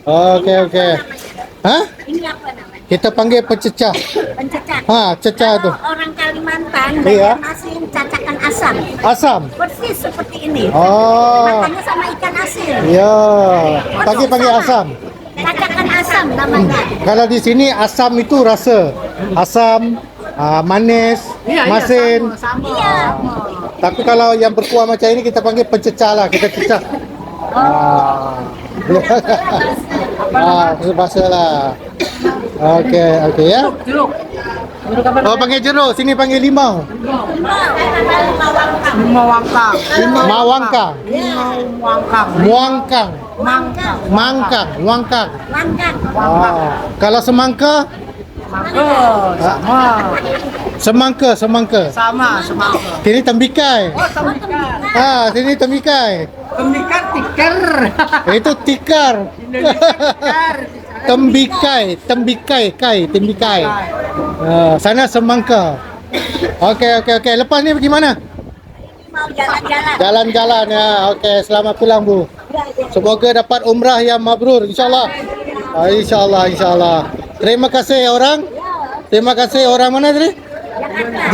Okey, okey. Hah? Ini apa namanya? Kita panggil pencecah. Pencecah. Cecah tu. Kalau orang Kalimantan Iya. banyak asin cacakan asam. Asam. Persis seperti ini. Oh. Makannya sama ikan asin. Ya. Waduh, Panggil sama. asam. Cacakan asam namanya. Kalau di sini asam itu rasa. Asam, manis, masin. Iya. Tapi kalau yang berkuah macam ini kita panggil pencecah lah. Kita cecah. Bahasa lah. Okey, okey ya. Jeruk. Oh, panggil jeruk. Sini panggil limau. Limau wangkang. Mawangkang. Limau wangkang. Muangkang. Mangkang. Mangkang. Wangkang. Langgang. Kalau semangka? Mangga. Sama. Semangka. Sama. Semangka. Sini tembikai. Oh, tembikar. Sini tembikai. Tembikar tikar. Itu tikar. Tikar. Tembikai, tembikai. Sana semangka. Okey. Lepas ni pergi mana? Mau jalan-jalan. Jalan-jalan ya. Okey, selamat pulang Bu. Semoga dapat umrah yang mabrur insya-Allah. Insya-Allah. Terima kasih orang. Terima kasih orang mana tadi?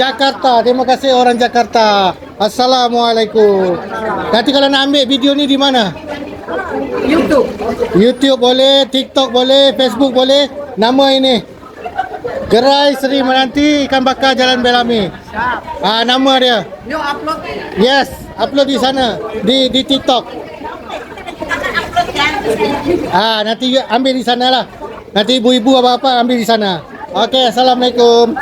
Jakarta. Terima kasih orang Jakarta. Assalamualaikum. Nanti kalau nak ambil video ni di mana? YouTube. YouTube boleh, TikTok boleh, Facebook boleh. Nama ini Gerai Seri Menanti Ikan Bakar Jalan Belami. Nama dia. Yuk upload. Yes, upload di sana di TikTok. Nanti ambil di sana lah. Nanti ibu-ibu apa-apa ambil di sana. Okey, assalamualaikum.